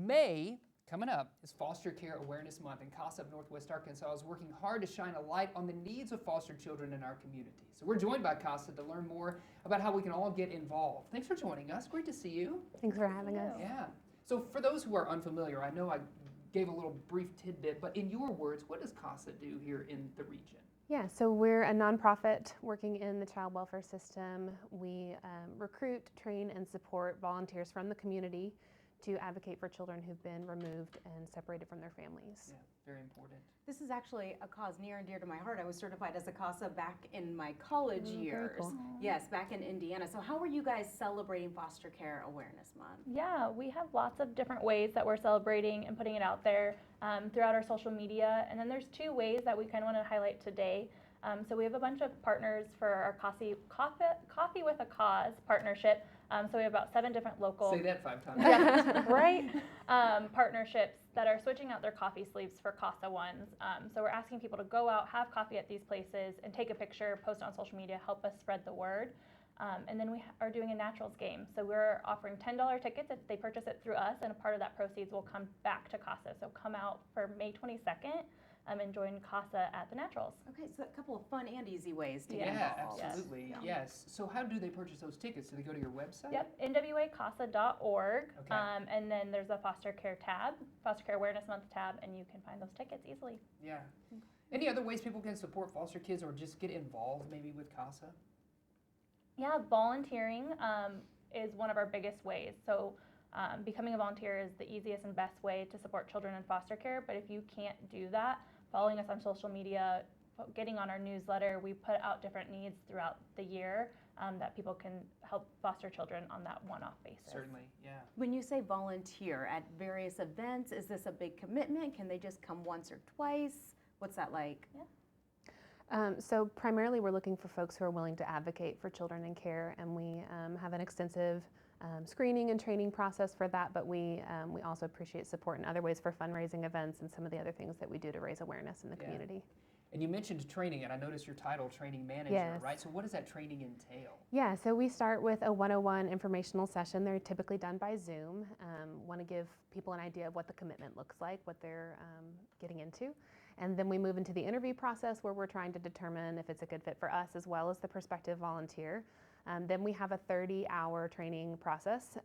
May, coming up, is Foster Care Awareness Month, and CASA of Northwest Arkansas is working hard to shine a light on the needs of foster children in our community. So we're joined by CASA to learn more about how we can all get involved. Thanks for joining us. Great to see you. Thanks for having us. Yeah. So for those who are unfamiliar, I know I gave a little brief tidbit, but in your words, what does CASA do here in the region? Yeah, so we're a nonprofit working in the child welfare system. We recruit, train, and support volunteers from the community to advocate for children who've been removed and separated from their families. Yeah, very important. This is actually a cause near and dear to my heart. I was certified as a CASA back in my college years. Cool. Yes, back in Indiana. So how are you guys celebrating Foster Care Awareness Month? Yeah, we have lots of different ways that we're celebrating and putting it out there throughout our social media. And then there's two ways that we kind of want to highlight today. So we have a bunch of partners for our Coffee with a Cause partnership. So we have about 7 different local Say that 5 times. yeah, right? Partnerships that are switching out their coffee sleeves for CASA ones. So we're asking people to go out, have coffee at these places, and take a picture, post it on social media, help us spread the word. And then we are doing a naturals game. So we're offering $10 tickets if they purchase it through us, and a part of that proceeds will come back to CASA. So come out for May 22nd and join CASA at the Naturals. Okay, so a couple of fun and easy ways to get Yeah, involved. absolutely. Yes. So how do they purchase those tickets? Do they go to your website? Yep, nwacasa.org. Okay. And then there's a foster care tab, Foster Care Awareness Month tab, and you can find those tickets easily. Yeah. Any other ways people can support foster kids or just get involved maybe with CASA? Yeah, volunteering is one of our biggest ways. So becoming a volunteer is the easiest and best way to support children in foster care. But if you can't do that, following us on social media, getting on our newsletter, we put out different needs throughout the year that people can help foster children on that one-off basis. Certainly, yeah. When you say volunteer at various events, is this a big commitment? Can they just come once or twice? What's that like? So primarily we're looking for folks who are willing to advocate for children in care, and we have an extensive screening and training process for that, but we also appreciate support in other ways for fundraising events and some of the other things that we do to raise awareness in the community. And you mentioned training, and I noticed your title, training manager, Yes. right? So what does that training entail? Yeah, so we start with a 101 informational session. They're typically done by Zoom. Want to give people an idea of what the commitment looks like, what they're getting into. And then we move into the interview process where we're trying to determine if it's a good fit for us as well as the prospective volunteer. Then we have a 30-hour training process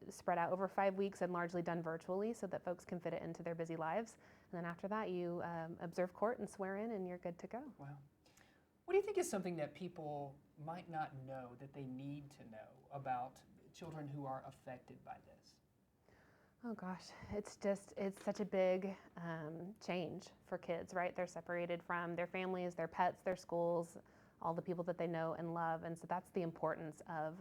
spread out over 5 weeks and largely done virtually so that folks can fit it into their busy lives. And then after that, you observe court and swear in, and you're good to go. Wow. What do you think is something that people might not know that they need to know about children who are affected by this? Oh gosh, it's such a big change for kids, right? They're separated from their families, their pets, their schools, all the people that they know and love. And so that's the importance of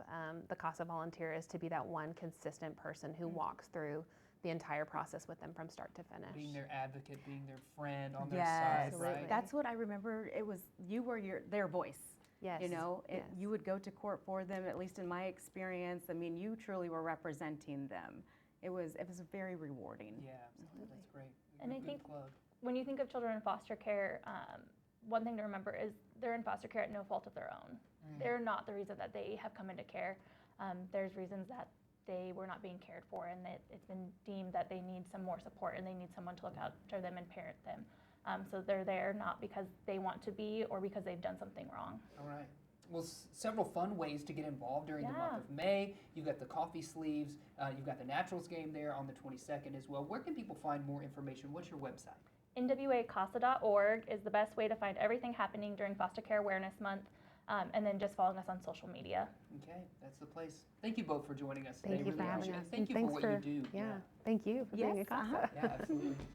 the CASA volunteer, is to be that one consistent person who walks through the entire process with them from start to finish. Being their advocate, being their friend on their Yes, side, Absolutely. right? That's what I remember. It was you were their voice. Yes. You know, Yes. you would go to court for them. At least in my experience, I mean, you truly were representing them. It was very rewarding. Yeah, absolutely. That's great. And I Good think plug. when you think of children in foster care, one thing to remember is they're in foster care at no fault of their own. They're not the reason that they have come into care. There's reasons that they were not being cared for, and that it's been deemed that they need some more support and they need someone to look after them and parent them. So they're there not because they want to be or because they've done something wrong. All right. Well, several fun ways to get involved during the month Yeah. of May. You've got the coffee sleeves. You've got the Naturals game there on the 22nd as well. Where can people find more information? What's your website? nwacasa.org is the best way to find everything happening during Foster Care Awareness Month, and then just following us on social media. Okay, that's the place. Thank you both for joining us today. Thank you for Really having appreciate us. it. Thank you and for thanks what you do. Yeah, thank you for being a Yes, CASA. Yeah, absolutely.